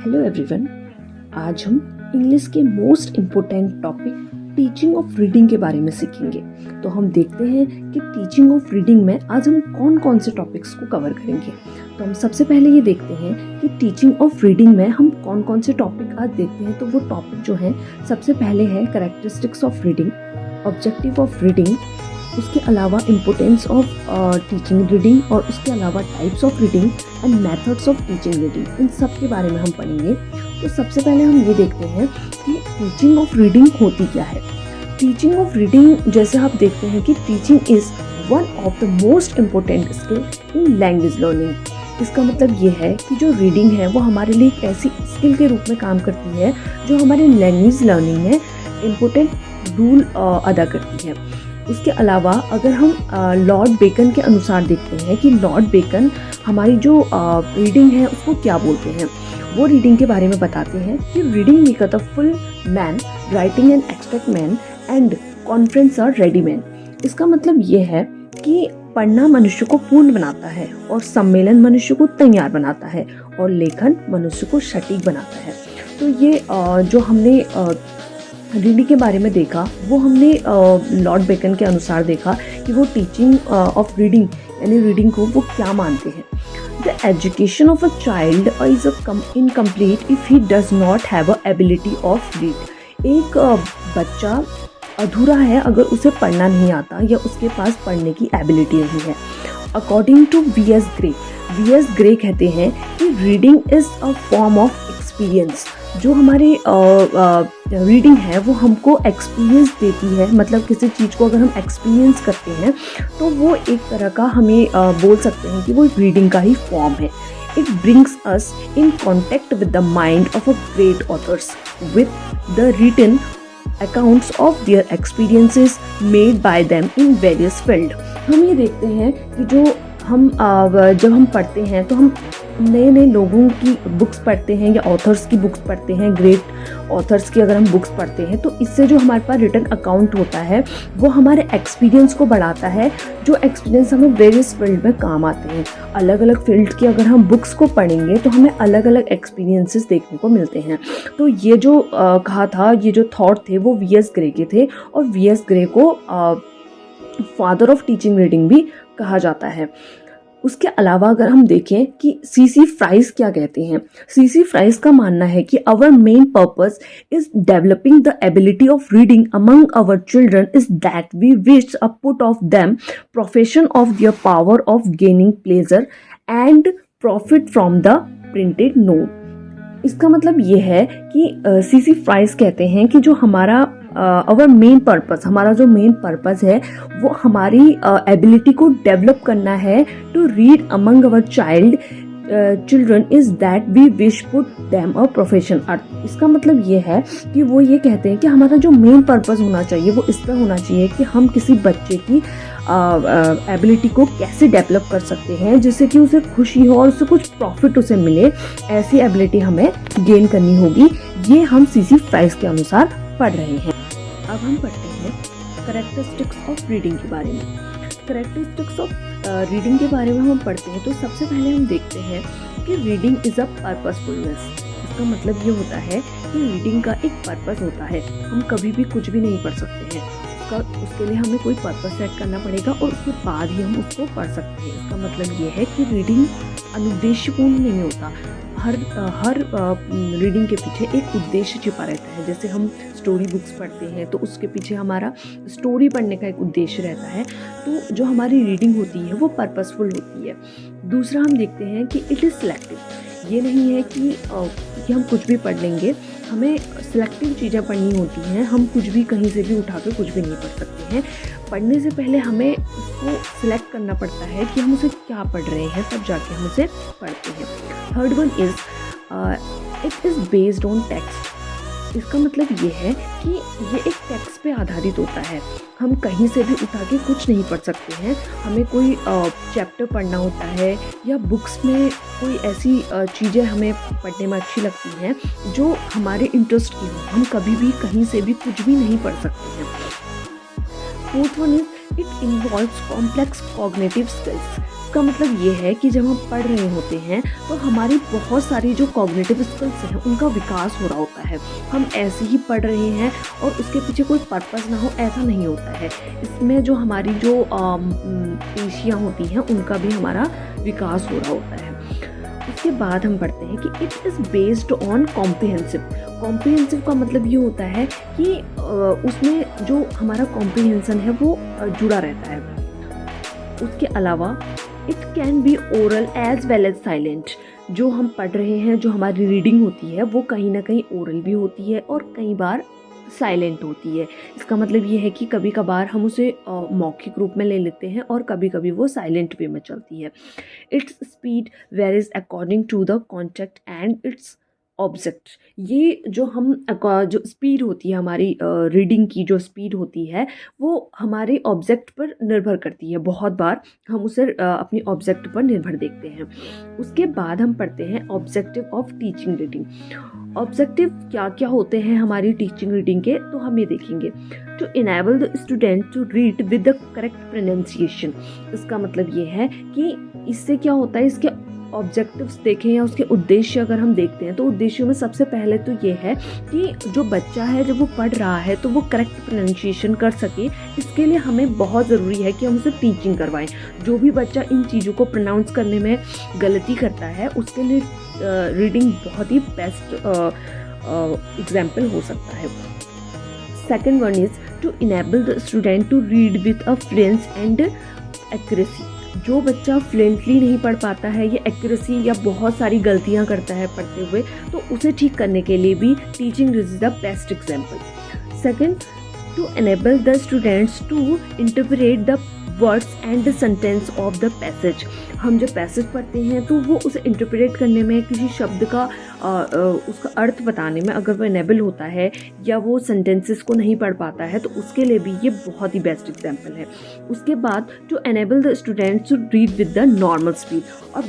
Hello everyone. आज हम English के most important topic teaching of reading के बारे में सीखेंगे। तो हम देखते हैं कि टीचिंग ऑफ रीडिंग में आज हम कौन कौन से टॉपिक्स को कवर करेंगे। तो हम सबसे पहले ये देखते हैं कि टीचिंग ऑफ रीडिंग में हम कौन कौन से टॉपिक आज देखते हैं। तो वो टॉपिक जो है सबसे पहले है characteristics of reading, objective of reading, उसके अलावा इम्पोर्टेंस ऑफ टीचिंग रीडिंग और उसके अलावा types of reading and methods of teaching reading. इन सब के बारे में हम पढ़ेंगे। तो सबसे पहले हम ये देखते हैं कि टीचिंग ऑफ रीडिंग होती क्या है। टीचिंग ऑफ रीडिंग जैसे आप देखते हैं कि teaching is one of the most important skill in language learning. इसका मतलब ये है कि जो रीडिंग है वो हमारे लिए एक ऐसी स्किल के रूप में काम करती है जो हमारे लैंग्वेज लर्निंग में इम्पोर्टेंट रोल अदा करती है। उसके अलावा अगर हम लॉर्ड बेकन के अनुसार देखते हैं कि लॉर्ड बेकन हमारी जो रीडिंग है उसको क्या बोलते हैं, वो रीडिंग के बारे में बताते हैं कि reading makeup the full man, writing and extract man and conference are ready man. इसका मतलब ये है कि पढ़ना मनुष्य को पूर्ण बनाता है और सम्मेलन मनुष्य को तैयार बनाता है और लेखन मनुष्य को सटीक बनाता है। तो ये जो हमने रीडिंग के बारे में देखा वो हमने लॉर्ड बेकन के अनुसार देखा कि वो टीचिंग ऑफ रीडिंग यानी रीडिंग को वो क्या मानते हैं। The education of a child is incomplete if he does not have a ability of read. एक बच्चा अधूरा है अगर उसे पढ़ना नहीं आता या उसके पास पढ़ने की एबिलिटी नहीं है। According to VS. ग्रे कहते हैं कि reading is a form of experience. जो हमारे रीडिंग है वो हमको एक्सपीरियंस देती है, मतलब किसी चीज़ को अगर हम एक्सपीरियंस करते हैं तो वो एक तरह का हमें बोल सकते हैं कि वो रीडिंग का ही फॉर्म है। It brings us in contact with the mind of a great authors with the written accounts of their experiences made by them in various field। हम ये देखते हैं कि जब हम पढ़ते हैं तो हम नए नए लोगों की बुक्स पढ़ते हैं या ऑथर्स की बुक्स पढ़ते हैं, ग्रेट ऑथर्स की अगर हम बुक्स पढ़ते हैं तो इससे जो हमारे पास रिटन अकाउंट होता है वो हमारे एक्सपीरियंस को बढ़ाता है, जो एक्सपीरियंस हमें वेरियस फील्ड में काम आते हैं। अलग अलग फील्ड की अगर हम बुक्स को पढ़ेंगे तो हमें अलग अलग एक्सपीरियंसेस देखने को मिलते हैं। तो ये जो कहा था, ये जो थॉट थे वो वी.एस. ग्रे के थे और वी.एस. ग्रे को फादर ऑफ टीचिंग रीडिंग भी कहा जाता है। उसके अलावा अगर हम देखें कि C.C. फ्राइज क्या कहते हैं, C.C. फ्राइज का मानना है कि our main purpose is developing the ability of reading among our children is that we wish a put of them profession of their power of gaining pleasure and profit from the printed note. इसका मतलब ये है कि C.C. Fries कहते हैं कि जो हमारा हमारा जो मेन पर्पस है वो हमारी एबिलिटी को डेवलप करना है to read among our children is that we wish put them a profession. इसका मतलब ये है कि वो ये कहते हैं कि हमारा जो मेन पर्पस होना चाहिए वो इस तरह होना चाहिए कि हम किसी बच्चे की एबिलिटी को कैसे डेवलप कर सकते हैं जिससे कि उसे खुशी हो और उससे कुछ प्रॉफिट उसे मिले। ऐसी एबिलिटी हमें गेन करनी होगी। ये हम C.C. फ्राइज के अनुसार पढ़ रहे हैं। अब हम पढ़ते हैं कैरेक्टरिस्टिक्स ऑफ रीडिंग के बारे में। कैरेक्टरिस्टिक्स ऑफ रीडिंग के बारे में हम पढ़ते हैं तो सबसे पहले हम देखते हैं कि रीडिंग इज अ पर्पसफुलनेस। इसका मतलब ये होता है कि रीडिंग का एक पर्पस होता है। हम कभी भी कुछ भी नहीं पढ़ सकते हैं, उसके लिए हमें कोई पर्पस सेट करना पड़ेगा और उसके बाद ही हम उसको पढ़ सकते हैं। इसका मतलब ये है कि रीडिंग अनुद्देश्यपूर्ण नहीं होता। हर रीडिंग के पीछे एक उद्देश्य छिपा रहता है। जैसे हम स्टोरी बुक्स पढ़ते हैं तो उसके पीछे हमारा स्टोरी पढ़ने का एक उद्देश्य रहता है। तो जो हमारी रीडिंग होती है वो पर्पसफुल होती है। दूसरा हम देखते हैं कि इट इज़ सिलेक्टिव। ये नहीं है कि हम कुछ भी पढ़ लेंगे, हमें सिलेक्टिव चीज़ें पढ़नी होती हैं। हम कुछ भी कहीं से भी उठा के कुछ भी नहीं पढ़ सकते हैं। पढ़ने से पहले हमें उसको सिलेक्ट करना पड़ता है कि हम उसे क्या पढ़ रहे हैं, तब जाके हम उसे पढ़ते हैं। Third one is it is based on text. इसका मतलब ये है कि ये एक टेक्स्ट पे आधारित होता है। हम कहीं से भी उठा के कुछ नहीं पढ़ सकते हैं। हमें कोई चैप्टर पढ़ना होता है या बुक्स में कोई ऐसी चीज़ें हमें पढ़ने में अच्छी लगती हैं जो हमारे इंटरेस्ट की हो। हम कभी भी कहीं से भी कुछ भी नहीं पढ़ सकते हैं। Fourth one is it involves complex cognitive skills. इसका मतलब ये है कि जब हम पढ़ रहे होते हैं तो हमारी बहुत सारी जो कॉग्निटिव स्किल्स हैं उनका विकास हो रहा होता है। हम ऐसे ही पढ़ रहे हैं और उसके पीछे कोई पर्पस ना हो, ऐसा नहीं होता है। इसमें जो हमारी जो पेशियाँ होती हैं उनका भी हमारा विकास हो रहा होता है। उसके बाद हम पढ़ते हैं कि it is based on comprehensive. Comprehensive का मतलब ये होता है कि उसमें जो हमारा कॉम्प्रिहेंसन है वो जुड़ा रहता है। उसके अलावा it can be oral as well as silent. जो हम पढ़ रहे हैं, जो हमारी रीडिंग होती है वो कहीं ना कहीं ओरल भी होती है और कई बार साइलेंट होती है। इसका मतलब ये है कि कभी कभार हम उसे मौखिक रूप में ले लेते हैं और कभी कभी वो साइलेंट वे में चलती है। Its speed varies according to the context and its object. ये जो जो स्पीड होती है हमारी रीडिंग की, जो स्पीड होती है वो हमारे ऑब्जेक्ट पर निर्भर करती है। बहुत बार हम उसे अपनी ऑब्जेक्ट पर निर्भर देखते हैं। उसके बाद हम पढ़ते हैं objective of teaching reading. Objective क्या क्या होते हैं हमारी टीचिंग रीडिंग के, तो हम ये देखेंगे। To enable the student to read with the correct pronunciation. इसका मतलब ये है कि इससे क्या होता है, इसके ऑब्जेक्टिव्स देखें या उसके उद्देश्य अगर हम देखते हैं तो उद्देश्यों में सबसे पहले तो ये है कि जो बच्चा है जब वो पढ़ रहा है तो वो करेक्ट प्रोनाउंसिएशन कर सके। इसके लिए हमें बहुत ज़रूरी है कि हम उसे टीचिंग करवाएं। जो भी बच्चा इन चीज़ों को प्रोनाउंस करने में गलती करता है उसके लिए रीडिंग बहुत ही बेस्ट एग्जाम्पल हो सकता है। Second one is to enable the student to read with a fluence and accuracy. जो बच्चा फ्लुएंटली नहीं पढ़ पाता है या एक्यूरेसी या बहुत सारी गलतियां करता है पढ़ते हुए, तो उसे ठीक करने के लिए भी teaching is the best example. Second, to enable the students to interpret the words and the sentence of the passage. हम जब पैसेज पढ़ते हैं तो वो उसे इंटरप्रेट करने में, किसी शब्द का उसका अर्थ बताने में अगर वो इनेबल होता है या वो सेंटेंसेस को नहीं पढ़ पाता है तो उसके लिए भी ये बहुत ही बेस्ट एग्जाम्पल है। उसके बाद to enable the students to read with the normal speed. और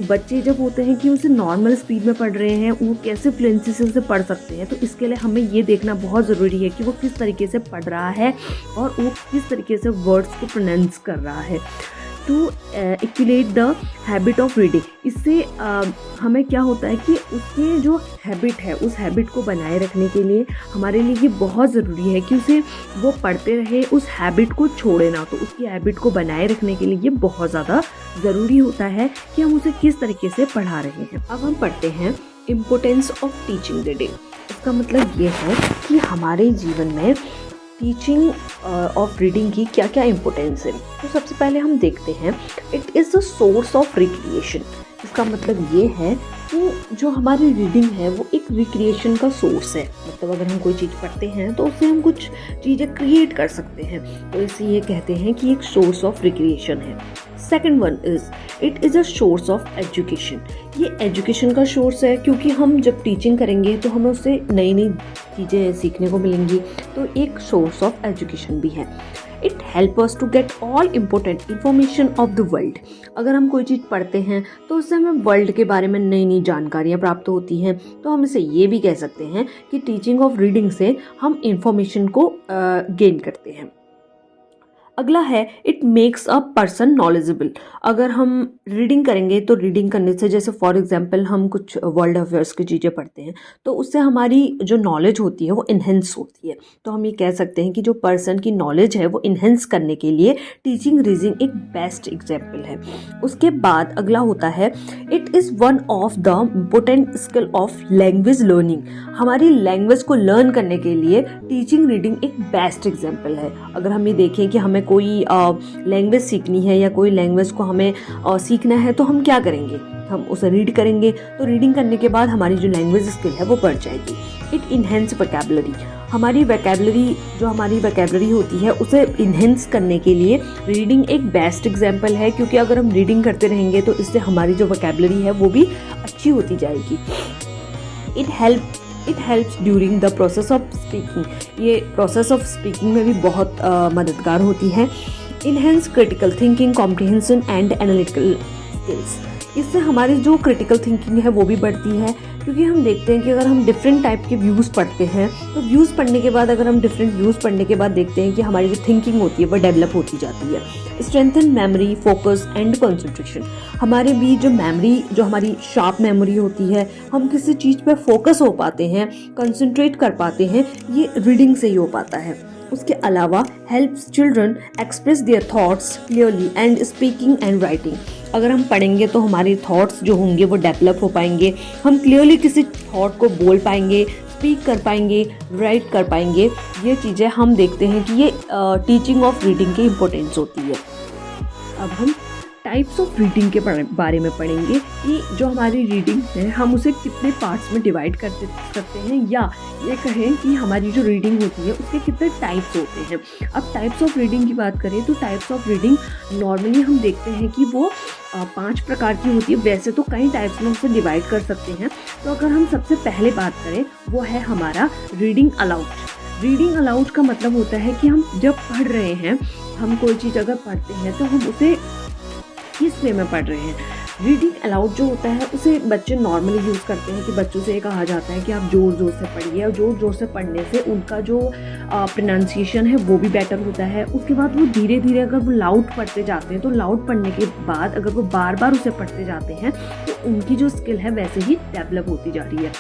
बच्चे जब होते हैं कि उसे नॉर्मल स्पीड में पढ़ रहे हैं, वो कैसे फ्लुएंसी से उसे पढ़ सकते हैं, तो इसके लिए हमें ये देखना बहुत ज़रूरी है कि वो किस तरीके से पढ़ रहा है और वो किस तरीके से वर्ड्स को प्रोनाउंस कर रहा है। To accumulate the habit of reading. इससे हमें क्या होता है कि उसकी जो हैबिट है उस हैबिट को बनाए रखने के लिए हमारे लिए ये बहुत ज़रूरी है कि उसे वो पढ़ते रहे, उस हैबिट को छोड़े ना। तो उसकी हैबिट को बनाए रखने के लिए ये बहुत ज़्यादा ज़रूरी होता है कि हम उसे किस तरीके से पढ़ा रहे हैं। अब हम पढ़ते हैं इम्पोर्टेंस ऑफ टीचिंग रीडिंग। इसका मतलब ये है कि हमारे जीवन में टीचिंग ऑफ रीडिंग की क्या क्या इम्पोर्टेंस है। तो सबसे पहले हम देखते हैं it is the source of recreation. इसका मतलब ये है कि जो हमारी रीडिंग है वो एक रिक्रिएशन का सोर्स है। मतलब अगर हम कोई चीज़ पढ़ते हैं तो उससे हम कुछ चीज़ें क्रिएट कर सकते हैं, तो इसे ये कहते हैं कि एक सोर्स ऑफ रिक्रिएशन है। Second one is it is a source of education. ये एजुकेशन का सोर्स है क्योंकि हम जब टीचिंग करेंगे तो हमें उससे नई नई चीज़ें सीखने को मिलेंगी, तो एक सोर्स ऑफ एजुकेशन भी है। It help us to get all important information of the world. अगर हम कोई चीज़ पढ़ते हैं तो उससे हमें वर्ल्ड के बारे में नई नई जानकारियाँ प्राप्त होती हैं। तो हम इसे ये भी कह सकते हैं कि टीचिंग ऑफ रीडिंग से हम इंफॉर्मेशन को गेन करते हैं। अगला है it makes a person knowledgeable. अगर हम रीडिंग करेंगे तो रीडिंग करने से, जैसे फॉर एग्जांपल हम कुछ वर्ल्ड अफेयर्स की चीज़ें पढ़ते हैं तो उससे हमारी जो नॉलेज होती है वो इन्हेंस होती है। तो हम ये कह सकते हैं कि जो पर्सन की नॉलेज है वो इन्हेंस करने के लिए टीचिंग रीडिंग एक बेस्ट एग्जाम्पल है। उसके बाद अगला होता है it is one of the important skill of language learning. हमारी लैंग्वेज को लर्न करने के लिए टीचिंग रीडिंग एक बेस्ट एग्जाम्पल है। अगर हम ये देखें कि हमें कोई लैंग्वेज सीखनी है या कोई लैंग्वेज को हमें सीखना है तो हम क्या करेंगे, हम उसे रीड करेंगे। तो रीडिंग करने के बाद हमारी जो लैंग्वेज स्किल है वो बढ़ जाएगी। It enhance vocabulary. हमारी वोकैबुलरी होती है उसे इन्हेंस करने के लिए रीडिंग एक बेस्ट एग्जाम्पल है, क्योंकि अगर हम रीडिंग करते रहेंगे तो इससे हमारी जो वोकैबुलरी है वो भी अच्छी होती जाएगी। It helps during the process of speaking. ये प्रोसेस ऑफ स्पीकिंग में भी बहुत मददगार होती है। Enhance critical thinking, comprehension and analytical skills. इससे हमारी जो क्रिटिकल थिंकिंग है वो भी बढ़ती है, क्योंकि हम देखते हैं कि अगर हम डिफरेंट टाइप के व्यूज़ पढ़ते हैं तो व्यूज़ पढ़ने के बाद अगर हम डिफरेंट व्यूज़ पढ़ने के बाद देखते हैं कि हमारी जो थिंकिंग होती है वो डेवलप होती जाती है। Strengthen memory, focus and concentration. हमारे बीच जो मेमोरी, जो हमारी शार्प मेमोरी होती है, हम किसी चीज़ पर फोकस हो पाते हैं, कंसंट्रेट कर पाते हैं, ये रीडिंग से ही हो पाता है। उसके अलावा helps children express their thoughts clearly and speaking and writing. अगर हम पढ़ेंगे तो हमारे थॉट्स जो होंगे वो डेवलप हो पाएंगे, हम क्लियरली किसी थॉट को बोल पाएंगे, स्पीक कर पाएंगे, राइट कर पाएंगे। ये चीज़ें हम देखते हैं कि ये टीचिंग ऑफ रीडिंग की इम्पोर्टेंस होती है। अब हम टाइप्स ऑफ रीडिंग के बारे में पढ़ेंगे कि जो हमारी रीडिंग है हम उसे कितने पार्ट्स में डिवाइड कर सकते हैं, या ये कहें कि हमारी जो रीडिंग होती है उसके कितने टाइप्स होते हैं। अब टाइप्स ऑफ रीडिंग की बात करें तो टाइप्स ऑफ रीडिंग नॉर्मली हम देखते हैं कि वो 5 प्रकार की होती है। वैसे तो कई टाइप्स में उसे डिवाइड कर सकते हैं। तो अगर हम सबसे पहले बात करें वो है हमारा रीडिंग अलाउड। रीडिंग अलाउड का मतलब होता है कि हम जब पढ़ रहे हैं, हम कोई चीज़ अगर पढ़ते हैं तो हम उसे किस वे में पढ़ रहे हैं। रीडिंग अलाउड जो होता है उसे बच्चे नॉर्मली यूज़ करते हैं कि बच्चों से ये कहा जाता है कि आप ज़ोर ज़ोर से पढ़िए, और ज़ोर ज़ोर से पढ़ने से उनका जो प्रोनाउंसिएशन है वो भी बेटर होता है। उसके बाद वो धीरे धीरे अगर वो लाउड पढ़ते जाते हैं तो लाउड पढ़ने के बाद अगर वो बार बार उसे पढ़ते जाते हैं तो उनकी जो स्किल है वैसे ही डेवलप होती जा रही है।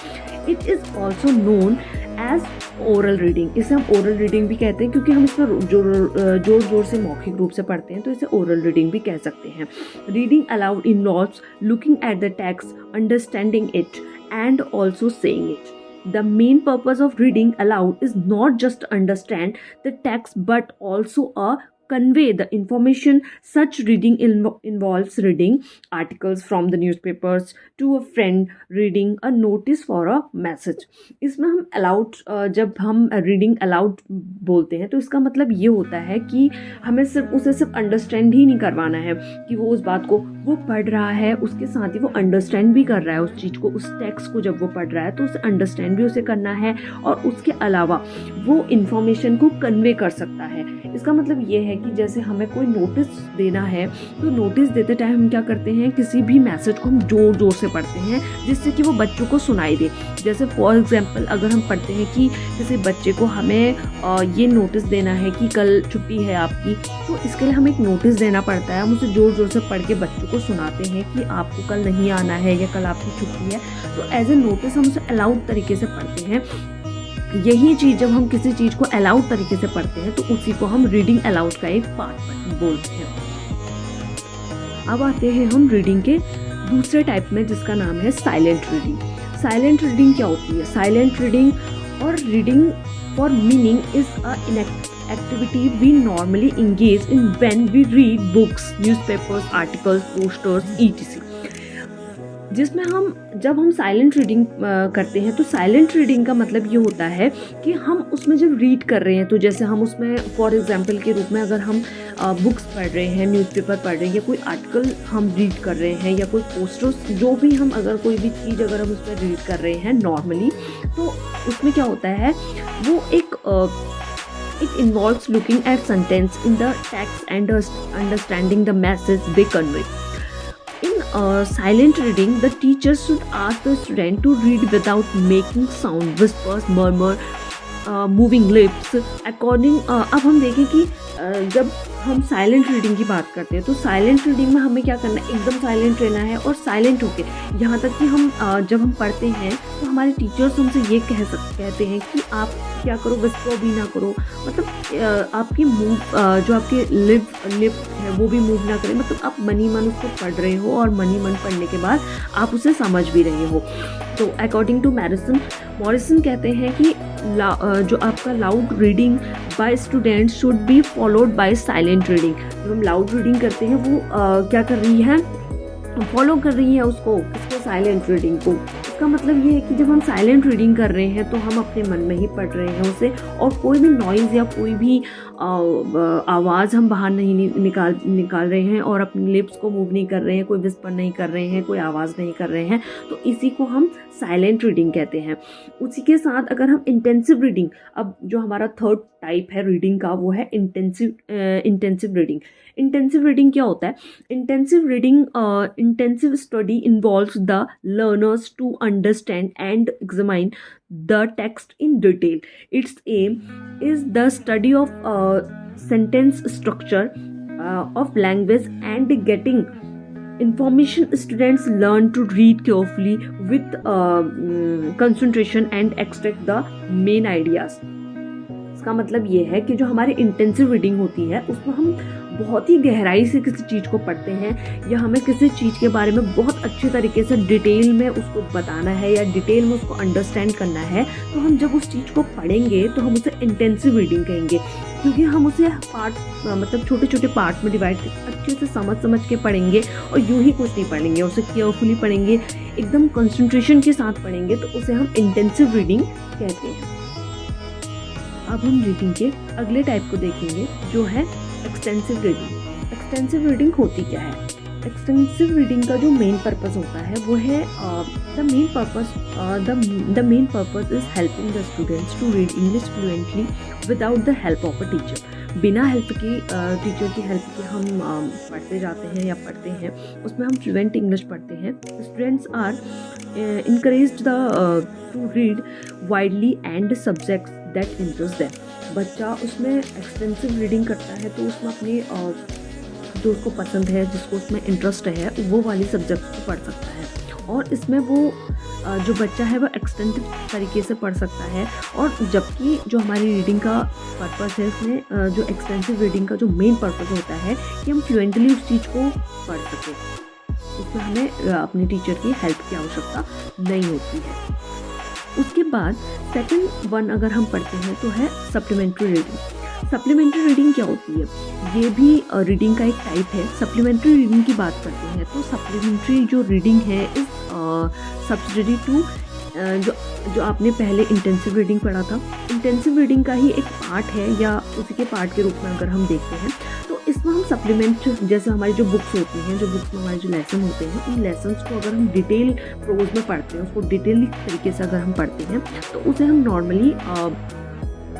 It is also known as oral reading. इसे हम ओरल रीडिंग भी कहते हैं क्योंकि हम इसमें जोर जोर से मौखिक रूप से पढ़ते हैं, तो इसे ओरल रीडिंग भी कह सकते हैं। Reading allowed involves looking at the text, understanding it and also saying it. The main purpose of reading aloud is not just to understand the text but also a convey the information. Such reading involves reading articles from the newspapers to a friend, reading a notice for a message. इसमें हम allowed, जब हम reading allowed बोलते हैं तो इसका मतलब ये होता है कि हमें उसे सिर्फ अंडरस्टैंड ही नहीं करवाना है कि वो उस बात को वो पढ़ रहा है, उसके साथ ही वो अंडरस्टैंड भी कर रहा है उस चीज़ को, उस टेक्स्ट को जब वो पढ़ रहा है तो उसे अंडरस्टैंड भी उसे करना है और उसके अलावा वो इन्फॉर्मेशन को कन्वे कर सकता है। इसका मतलब ये है कि जैसे हमें कोई नोटिस देना है तो नोटिस देते टाइम हम क्या करते हैं, किसी भी मैसेज को हम जोर जोर से पढ़ते हैं जिससे कि वो बच्चों को सुनाई दे। जैसे फॉर एग्जांपल अगर हम पढ़ते हैं कि किसी बच्चे को हमें ये नोटिस देना है कि कल छुट्टी है आपकी, तो इसके लिए हमें एक नोटिस देना पड़ता है। हम उसे जोर जोर से पढ़ के बच्चों को सुनाते हैं कि आपको कल नहीं आना है या कल आपकी छुट्टी है। तो एज ए नोटिस हम उसे अलाउड तरीके से पढ़ते हैं। यही चीज़ जब हम किसी चीज़ को अलाउड तरीके से पढ़ते हैं तो उसी को हम रीडिंग अलाउड का एक पार्ट बोलते हैं। अब आते हैं हम रीडिंग के दूसरे टाइप में जिसका नाम है साइलेंट रीडिंग। साइलेंट रीडिंग क्या होती है? साइलेंट रीडिंग और reading for meaning is a activity we normally engage in when we read books, newspapers, articles, posters, etc. जिसमें जब हम साइलेंट रीडिंग करते हैं तो साइलेंट रीडिंग का मतलब ये होता है कि हम उसमें जब रीड कर रहे हैं तो जैसे हम उसमें फॉर एग्जांपल के रूप में अगर हम बुक्स पढ़ रहे हैं, न्यूज़पेपर पढ़ रहे हैं या कोई आर्टिकल हम रीड कर रहे हैं या कोई पोस्टर्स, जो भी हम अगर कोई भी चीज़ अगर हम उसमें रीड कर रहे हैं नॉर्मली, तो उसमें क्या होता है वो एक it involves looking at sentence in the text and understanding the message they convey. In silent reading, the teacher should ask the student to read without making sound, whispers, murmur, moving lips. अब हम देखें कि जब हम silent reading की बात करते हैं तो साइलेंट रीडिंग में हमें क्या करना है, एकदम साइलेंट रहना है और साइलेंट होके यहाँ तक कि हम जब हम पढ़ते हैं तो हमारे टीचर्स हमसे ये कहते हैं कि आप क्या करो, विस्पर भी ना करो, मतलब आपकी मूव जो आपके लिप है वो भी मूव ना करें, मतलब आप मन ही मन उसको पढ़ रहे हो और मन ही मन पढ़ने के बाद आप उसे समझ भी रहे हो। तो अकॉर्डिंग टू मॉरिसन कहते हैं कि जो आपका loud reading by students should be followed by silent reading. जब हम लाउड रीडिंग करते हैं वो क्या कर रही है, फॉलो कर रही है उसको साइलेंट रीडिंग को। इसका मतलब ये है कि जब हम साइलेंट रीडिंग कर रहे हैं तो हम अपने मन में ही पढ़ रहे हैं उसे, और कोई भी नॉइज़ या कोई भी आवाज़ हम बाहर नहीं निकाल रहे हैं और अपने लिप्स को मूव नहीं कर रहे हैं, कोई विस्पर नहीं कर रहे हैं, कोई आवाज़ नहीं कर रहे हैं, तो इसी को हम साइलेंट रीडिंग कहते हैं। उसी के साथ अगर हम इंटेंसिव रीडिंग, अब जो हमारा थर्ड टाइप है रीडिंग का वो है इंटेंसिव रीडिंग। इंटेंसिव रीडिंग क्या होता है? Intensive study involves the learners to understand and examine the text in detail. Its aim is the study of sentence structure of language and getting information. Students learn to read carefully with concentration and extract the main ideas. इसका मतलब ये है कि जो हमारी intensive reading होती है उसमें हम बहुत ही गहराई से किसी चीज़ को पढ़ते हैं या हमें किसी चीज़ के बारे में बहुत अच्छे तरीके से डिटेल में उसको बताना है या डिटेल में उसको अंडरस्टैंड करना है, तो हम जब उस चीज़ को पढ़ेंगे तो हम उसे इंटेंसिव रीडिंग कहेंगे, क्योंकि हम उसे पार्ट मतलब छोटे छोटे पार्ट में डिवाइड अच्छे से समझ के पढ़ेंगे और यूं ही कुछ नहीं पढ़ेंगे, उसे केयरफुली पढ़ेंगे, एकदम कंसंट्रेशन के साथ पढ़ेंगे, तो उसे हम इंटेंसिव रीडिंग कहते हैं। अब हम रीडिंग के अगले टाइप को देखेंगे जो है एक्सटेंसिव रीडिंग। एक्सटेंसिव रीडिंग होती क्या है? एक्सटेंसिव रीडिंग का जो मेन पर्पस होता है वो है the main purpose is helping the students to read English fluently without the help of a teacher. बिना हेल्प की टीचर की हेल्प के हम पढ़ते जाते हैं या पढ़ते हैं, उसमें हम फ्लुएंट इंग्लिश पढ़ते हैं। Students are encouraged to read widely and subjects that interest them. बच्चा उसमें एक्सटेंसिव रीडिंग करता है तो उसमें अपने जो उसको पसंद है, जिसको उसमें इंटरेस्ट है, वो वाली सब्जेक्ट को पढ़ सकता है और इसमें वो जो बच्चा है वो एक्सटेंसिव तरीके से पढ़ सकता है। और जबकि जो हमारी रीडिंग का पर्पस है, इसमें जो एक्सटेंसिव रीडिंग का जो मेन पर्पस होता है कि हम फ्लुएंटली उस चीज़ को पढ़ सकें, इसमें हमें अपने टीचर की हेल्प की आवश्यकता नहीं होती है। उसके बाद सेकंड वन अगर हम पढ़ते हैं तो है सप्लीमेंट्री रीडिंग। सप्लीमेंट्री रीडिंग क्या होती है? ये भी रीडिंग का एक टाइप है। सप्लीमेंट्री रीडिंग की बात करते हैं तो सप्लीमेंट्री जो रीडिंग है इस सब्सिडरी टू जो आपने पहले इंटेंसिव रीडिंग पढ़ा था, इंटेंसिव रीडिंग का ही एक पार्ट है या उसी के पार्ट के रूप में अगर हम देखते हैं तो इसमें हम सप्लीमेंट, जैसे हमारी जो बुक्स होती हैं, जो बुक्स में हमारे जो लेसन होते हैं, उन लेसन्स को अगर हम डिटेल प्रोज में पढ़ते हैं, उसको डिटेल तरीके से अगर हम पढ़ते हैं तो उसे हम नॉर्मली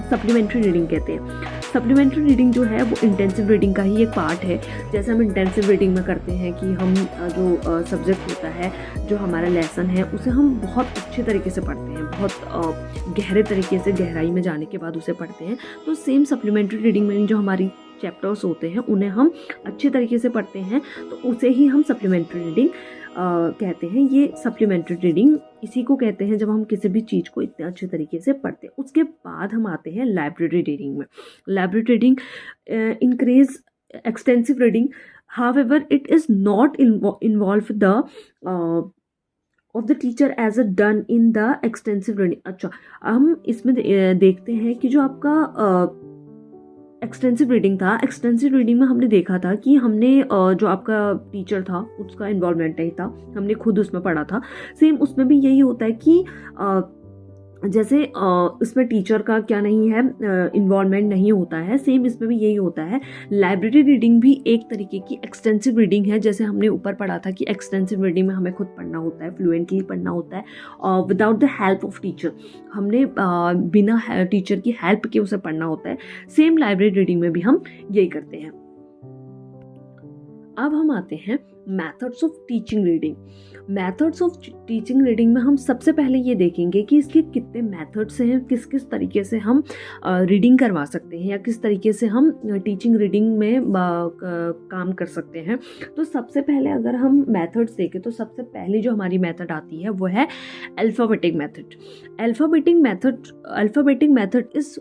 सप्लीमेंट्री रीडिंग कहते हैं। सप्लीमेंट्री रीडिंग जो है वो इंटेंसिव रीडिंग का ही एक पार्ट है। जैसे हम इंटेंसिव रीडिंग में करते हैं कि हम जो सब्जेक्ट होता है, जो हमारा लेसन है, उसे हम बहुत अच्छे तरीके से पढ़ते हैं, बहुत गहरे तरीके से गहराई में जाने के बाद उसे पढ़ते हैं। तो सेम सप्लीमेंट्री रीडिंग में जो हमारी चैप्टर्स होते हैं उन्हें हम अच्छे तरीके से पढ़ते हैं, तो उसे ही हम सप्लीमेंट्री रीडिंग कहते हैं। ये सप्लीमेंट्री रीडिंग इसी को कहते हैं जब हम किसी भी चीज़ को इतने अच्छे तरीके से पढ़ते हैं। उसके बाद हम आते हैं लाइब्रेरी रीडिंग में। Library reading increase extensive reading, however it is not involve the of the teacher as a done in the extensive reading. अच्छा, हम इसमें देखते हैं कि जो आपका एक्सटेंसिव रीडिंग था, एक्सटेंसिव रीडिंग में हमने देखा था कि हमने जो आपका टीचर था उसका इन्वॉल्वमेंट नहीं था, हमने खुद उसमें पढ़ा था। सेम उसमें भी यही होता है कि जैसे इसमें टीचर का क्या नहीं है, इन्वॉल्वमेंट नहीं होता है, सेम इसमें भी यही होता है। लाइब्रेरी रीडिंग भी एक तरीके की एक्सटेंसिव रीडिंग है। जैसे हमने ऊपर पढ़ा था कि एक्सटेंसिव रीडिंग में हमें खुद पढ़ना होता है, फ्लुएंटली पढ़ना होता है, without the help of teacher, हमने बिना टीचर की हेल्प के उसे पढ़ना होता है। सेम लाइब्रेरी रीडिंग में भी हम यही करते हैं। अब हम आते हैं methods of teaching reading. Methods of teaching reading में हम सबसे पहले ये देखेंगे कि इसके कितने मेथड्स हैं, किस किस तरीके से हम रीडिंग करवा सकते हैं या किस तरीके से हम टीचिंग रीडिंग में काम कर सकते हैं। तो सबसे पहले अगर हम मेथड्स देखें तो सबसे पहले जो हमारी मेथड आती है वो है alphabetic method. Alphabetic method is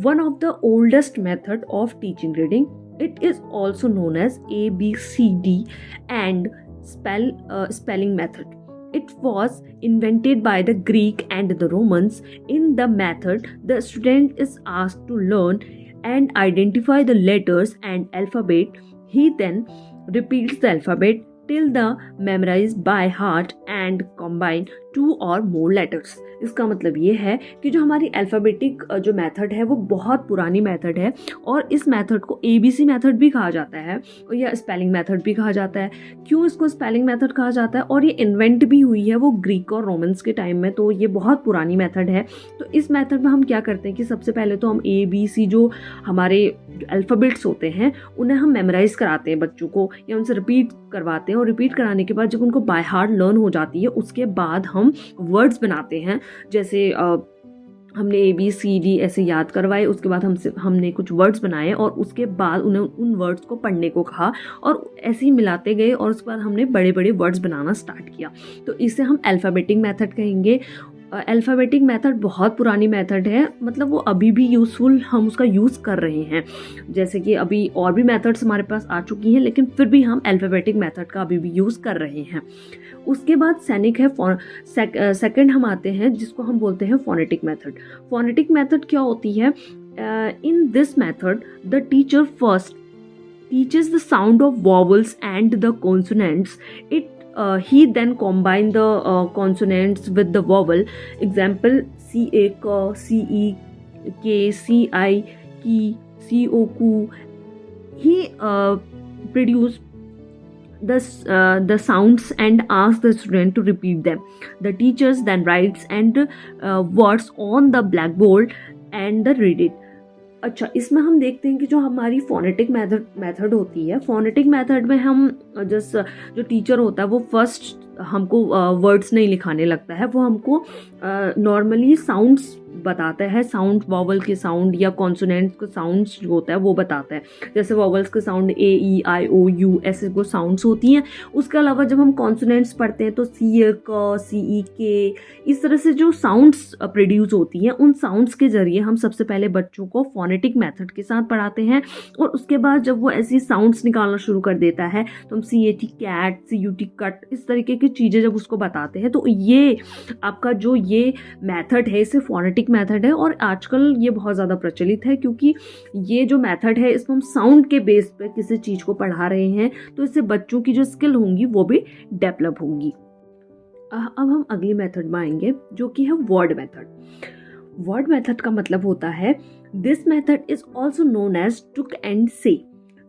one of the oldest method of teaching reading. It is also known as ABCD and spelling method. It was invented by the Greek and the Romans. In the method, the student is asked to learn and identify the letters and alphabet. He then repeats the alphabet till the memorize by heart and combine 2 or more letters। इसका मतलब ये है कि जो हमारी alphabetic जो method है वो बहुत पुरानी मेथड है और इस मेथड को ABC मेथड भी कहा जाता है या स्पेलिंग मेथड भी कहा जाता है। क्यों इसको स्पेलिंग मेथड कहा जाता है? और ये इन्वेंट भी हुई है वो ग्रीक और रोमन्स के टाइम में, तो ये बहुत पुरानी मेथड है। तो इस मेथड में हम क्या करते हैं कि सबसे पहले तो हम ABC जो हमारे अल्फ़ाबेट्स होते हैं उन्हें हम मेमोराइज़ कराते हैं बच्चों को, या उनसे रिपीट करवाते हैं, और रिपीट कराने के बाद जब उनको बाय हार्ट लर्न हो जाती है उसके बाद हम वर्ड्स बनाते हैं। जैसे हमने ABCD ऐसे याद करवाए, उसके बाद हमने कुछ वर्ड्स बनाए और उसके बाद उन्हें उन वर्ड्स को पढ़ने को कहा और ऐसे ही मिलाते गए और उसके बाद हमने बड़े बड़े वर्ड्स बनाना स्टार्ट किया। तो इसे हम अल्फ़ाबेटिक मेथड कहेंगे। अल्फ़ाबेटिक मेथड बहुत पुरानी मेथड है, मतलब वो अभी भी यूज़फुल, हम उसका यूज़ कर रहे हैं। जैसे कि अभी और भी मेथड्स हमारे पास आ चुकी हैं, लेकिन फिर भी हम अल्फ़ाबेटिक मेथड का अभी भी यूज़ कर रहे हैं। उसके बाद सैनिक है, सेकंड हम आते हैं जिसको हम बोलते हैं फोनेटिक मेथड। फोनेटिक मेथड क्या होती है? In this method the teacher first teaches the sound of vowels and the consonants. He then combine the consonants with the vowel. Example: CA, K, CE, K, CI, Ki, CO, Ku. He produce the sounds and asks the student to repeat them. The teachers then writes and words on the blackboard and read it. अच्छा, इसमें हम देखते हैं कि जो हमारी phonetic method होती है, फोनेटिक मेथड में हम जो टीचर होता है वो फर्स्ट हमको वर्ड्स नहीं लिखाने लगता है, वो हमको नॉर्मली साउंड्स बताता है, साउंड वॉवल के साउंड या कॉन्सोनेंट्स के साउंड्स जो होता है वो बताता है। जैसे वॉवल्स के साउंड AEIOU ऐसे को साउंड्स होती हैं। उसके अलावा जब हम कॉन्सोनेंट्स पढ़ते हैं तो CA, K, CE, K, इस तरह से जो साउंड्स प्रोड्यूस होती हैं उन साउंड्स के जरिए हम सबसे पहले बच्चों को फोनेटिक मेथड के साथ पढ़ाते हैं और उसके बाद जब वो ऐसी साउंड्स निकालना शुरू कर देता है तो हम CAT कैट, CUT कट, इस तरीके की चीज़ें जब उसको बताते हैं तो ये आपका जो ये मेथड है इसे फोनेटिक मेथड है। और आजकल ये बहुत ज़्यादा प्रचलित है क्योंकि ये जो मेथड है इसमें हम साउंड के बेस पे किसी चीज़ को पढ़ा रहे हैं, तो इससे बच्चों की जो स्किल होंगी वो भी डेवलप होंगी। अब हम अगली मेथड में आएंगे जो कि है वर्ड मेथड। वर्ड मेथड का मतलब होता है this method is also known as look and say,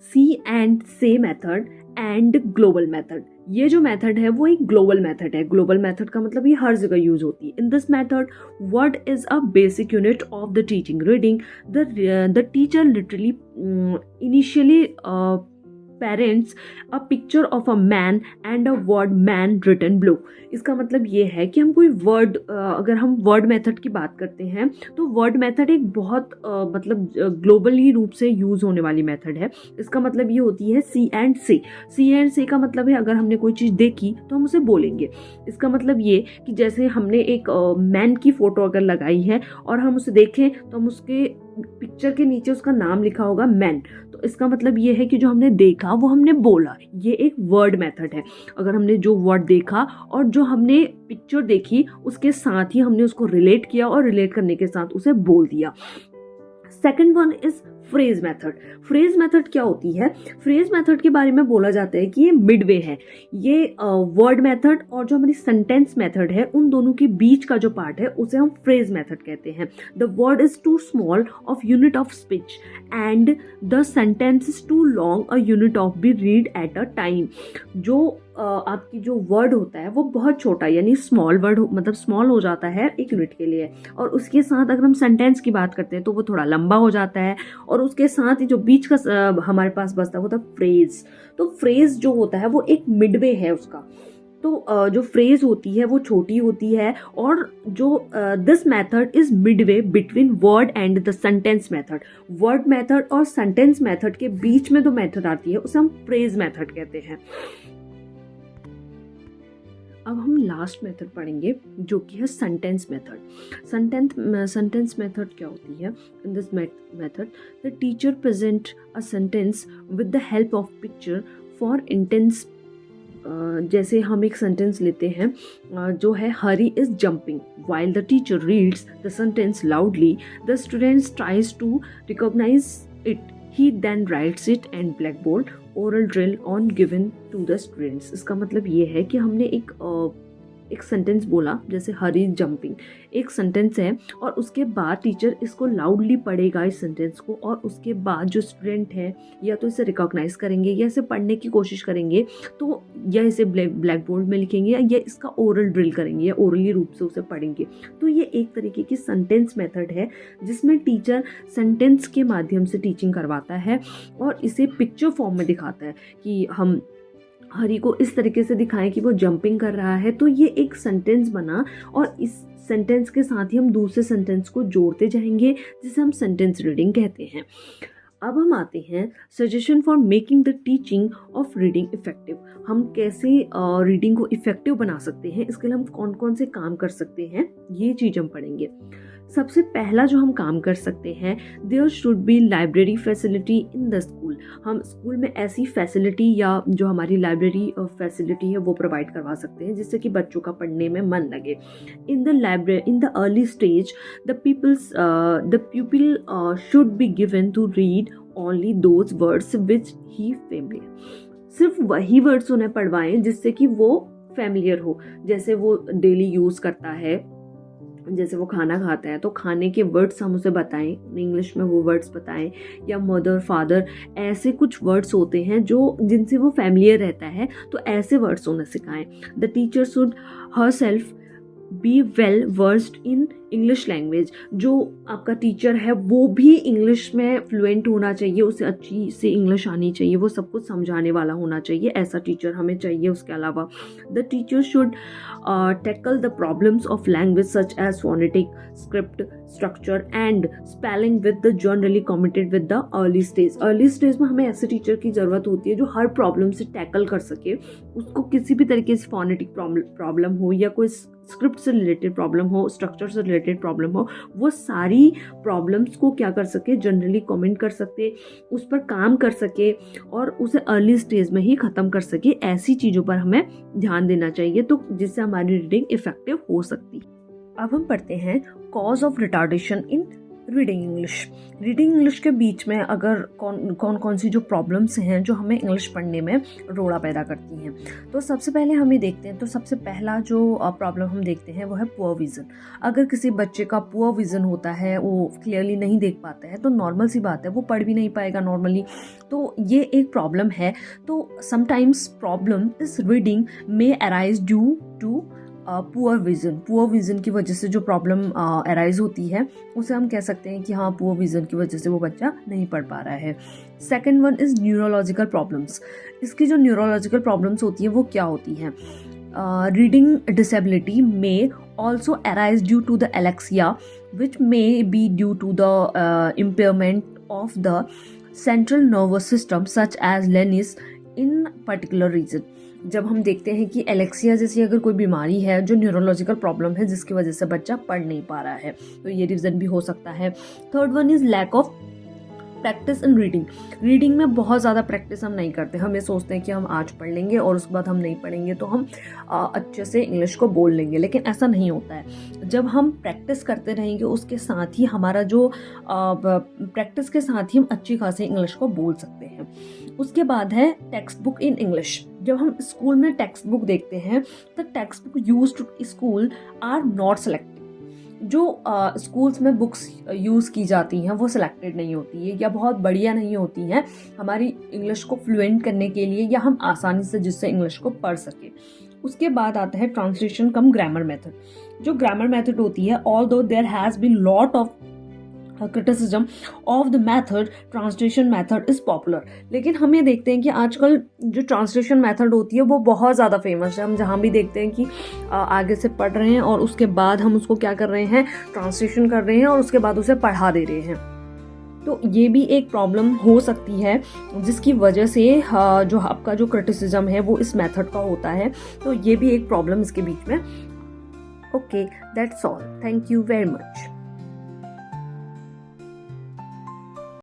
see and say method and global method. ये जो मेथड है वो एक ग्लोबल मेथड है। ग्लोबल मेथड का मतलब ये हर जगह यूज होती है। In this method word is a basic unit of the teaching reading. The teacher literally initially parents a picture of a man and a word man written blue. इसका मतलब ये है कि हम कोई वर्ड, अगर हम वर्ड मेथड की बात करते हैं तो वर्ड मेथड एक बहुत मतलब ग्लोबली रूप से यूज़ होने वाली मेथड है। इसका मतलब ये होती है सी एंड से। सी एंड से का मतलब है अगर हमने कोई चीज़ देखी तो हम उसे बोलेंगे। इसका मतलब ये कि जैसे हमने एक मैन की फ़ोटो अगर लगाई है और हम उसे देखें तो हम उसके पिक्चर के नीचे उसका नाम लिखा होगा मैन, तो इसका मतलब ये है कि जो हमने देखा वो हमने बोला। ये एक वर्ड मेथड है। अगर हमने जो वर्ड देखा और जो हमने पिक्चर देखी उसके साथ ही हमने उसको रिलेट किया और रिलेट करने के साथ उसे बोल दिया। Second one is phrase method. Phrase method क्या होती है? फ्रेज मेथड के बारे में बोला जाता है कि ये मिडवे है। ये वर्ड मेथड और जो हमारी सेंटेंस मेथड है उन दोनों के बीच का जो पार्ट है उसे हम फ्रेज मेथड कहते हैं। The word is too small of unit of speech and the sentence is too long a unit of be read at a time. जो आपकी जो वर्ड होता है वो बहुत छोटा यानी स्मॉल वर्ड मतलब स्मॉल हो जाता है एक यूनिट के लिए, और उसके साथ अगर हम सेंटेंस की बात करते हैं तो वो थोड़ा लंबा हो जाता है, और उसके साथ ही जो बीच का हमारे पास बचता है वो था फ्रेज। तो फ्रेज जो होता है वो एक मिडवे है उसका। तो जो फ्रेज होती है वो छोटी होती है और जो this method is Midway between word and the sentence method. Word method और सेंटेंस मेथड के बीच में जो मेथड आती है उसे हम फ्रेज मेथड कहते हैं। अब हम लास्ट मेथड पढ़ेंगे जो कि है सेंटेंस मेथड। सेंटेंस मेथड क्या होती है? In this method the teacher present a sentence with the help of picture for instance. जैसे हम एक सेंटेंस लेते हैं जो है Hari is jumping, while the teacher reads the sentence loudly the students tries to recognise it he then writes it and black board oral drill on given to the students. इसका मतलब ये है कि हमने एक सेंटेंस बोला, जैसे हरी जंपिंग एक सेंटेंस है, और उसके बाद टीचर इसको लाउडली पढ़ेगा इस सेंटेंस को, और उसके बाद जो स्टूडेंट है या तो इसे रिकॉग्नाइज करेंगे या इसे पढ़ने की कोशिश करेंगे, तो या इसे ब्लैक बोर्ड में लिखेंगे या इसका ओरल ड्रिल करेंगे या ओरली रूप से उसे पढ़ेंगे। तो ये एक तरीके की सेंटेंस मेथड है जिसमें टीचर सेंटेंस के माध्यम से टीचिंग करवाता है और इसे पिक्चर फॉर्म में दिखाता है कि हम हरी को इस तरीके से दिखाएं कि वो जंपिंग कर रहा है। तो ये एक सेंटेंस बना और इस सेंटेंस के साथ ही हम दूसरे सेंटेंस को जोड़ते जाएंगे, जिसे हम सेंटेंस रीडिंग कहते हैं। अब हम आते हैं suggestion for making the teaching of reading effective. हम कैसे रीडिंग को इफेक्टिव बना सकते हैं, इसके लिए हम कौन कौन से काम कर सकते हैं, ये चीज़ हम पढ़ेंगे। सबसे पहला जो हम काम कर सकते हैं, there should be library facility in the school. हम स्कूल में ऐसी फैसिलिटी या जो हमारी लाइब्रेरी फैसिलिटी है वो प्रोवाइड करवा सकते हैं जिससे कि बच्चों का पढ़ने में मन लगे। In the early stage the pupil should be given to read only those words which he familiar. सिर्फ वही वर्ड्स उन्हें पढ़वाएं जिससे कि वो फेमिलियर हो, जैसे वो डेली यूज़ करता है, जैसे वो खाना खाता है तो खाने के वर्ड्स हम उसे बताएं, इंग्लिश में वो वर्ड्स बताएं, या मदर फादर ऐसे कुछ वर्ड्स होते हैं जो जिनसे वो फैमिलियर रहता है, तो ऐसे वर्ड्स उन्हें सिखाएं। The teacher should herself be well versed in English language. जो आपका टीचर है वो भी इंग्लिश में फ्लुएंट होना चाहिए, उसे अच्छी से इंग्लिश आनी चाहिए, वो सब कुछ समझाने वाला होना चाहिए, ऐसा टीचर हमें चाहिए। उसके अलावा the teacher should tackle the problems of language such as phonetic, script, structure and spelling with the generally committed with the early stage. Early stage में हमें ऐसे टीचर की ज़रूरत होती है जो हर प्रॉब्लम से टैकल कर सके, उसको किसी भी तरीके से फोनेटिक प्रॉब्लम हो या कोई स्क्रिप्ट से रिलेटेड प्रॉब्लम हो, स्ट्रक्चर से रिलेटेड प्रॉब्लम हो, वो सारी प्रॉब्लम्स को क्या कर सके, जनरली कमेंट कर सके, उस पर काम कर सके और उसे अर्ली स्टेज में ही ख़त्म कर सके। ऐसी चीज़ों पर हमें ध्यान देना चाहिए, तो जिससे हमारी रीडिंग इफेक्टिव हो सकती। अब हम पढ़ते हैं cause of retardation in reading English. Reading English के बीच में अगर कौन सी जो प्रॉब्लम्स हैं जो हमें इंग्लिश पढ़ने में रोड़ा पैदा करती हैं, तो सबसे पहले हम ये देखते हैं। तो सबसे पहला जो प्रॉब्लम हम देखते हैं वो है पुअर विज़न। अगर किसी बच्चे का पुअर विज़न होता है, वो क्लियरली नहीं देख पाता है, तो नॉर्मल सी बात है वो पढ़ भी नहीं पाएगा नॉर्मली, तो ये एक प्रॉब्लम है। तो समटाइम्स प्रॉब्लम इस रीडिंग में arise due to poor vision की वजह से जो प्रॉब्लम अराइज होती है उसे हम कह सकते हैं कि हाँ, पुअर विज़न की वजह से वो बच्चा नहीं पढ़ पा रहा है। Second one is neurological problems. इसकी जो न्यूरोलॉजिकल प्रॉब्लम्स होती है वो क्या होती हैं? रीडिंग डिसेबिलिटी में also arise due to the alexia which may be due to the impairment of the central nervous system such as lesions in particular region. जब हम देखते हैं कि एलेक्सिया जैसी अगर कोई बीमारी है जो न्यूरोलॉजिकल प्रॉब्लम है जिसकी वजह से बच्चा पढ़ नहीं पा रहा है, तो ये रीज़न भी हो सकता है। Third one is lack of practice in reading में बहुत ज़्यादा प्रैक्टिस हम नहीं करते। हम ये सोचते हैं कि हम आज पढ़ लेंगे और उसके बाद हम नहीं पढ़ेंगे तो हम अच्छे से इंग्लिश को बोल लेंगे, लेकिन ऐसा नहीं होता है। जब हम प्रैक्टिस करते रहेंगे उसके साथ ही हमारा जो प्रैक्टिस के साथ ही हम अच्छी खासी इंग्लिश को बोल सकते हैं। उसके बाद है टेक्स्ट बुक इन इंग्लिश। जब हम स्कूल में टेक्स्ट बुक देखते हैं तो text book used to school are not selected. जो स्कूल्स में बुक्स यूज़ की जाती हैं वो सिलेक्टेड नहीं होती है या बहुत बढ़िया नहीं होती हैं हमारी इंग्लिश को फ्लुएंट करने के लिए, या हम आसानी से जिससे इंग्लिश को पढ़ सकें। उसके बाद आता है ट्रांसलेशन कम ग्रामर मेथड। जो ग्रामर मेथड होती है, although there has been lot of criticism of the method, translation method is popular. लेकिन हम ये देखते हैं कि आजकल जो ट्रांसलेशन मेथड होती है वो बहुत ज़्यादा फेमस है। हम जहाँ भी देखते हैं कि आगे से पढ़ रहे हैं और उसके बाद हम उसको क्या कर रहे हैं, ट्रांसलेशन कर रहे हैं और उसके बाद उसे पढ़ा दे रहे हैं। तो ये भी एक प्रॉब्लम हो सकती है जिसकी वजह से जो आपका जो क्रिटिसिज्म है वो इस मेथड का होता है, तो ये भी एक प्रॉब्लम इसके बीच में। Okay, that's all. Thank you very much.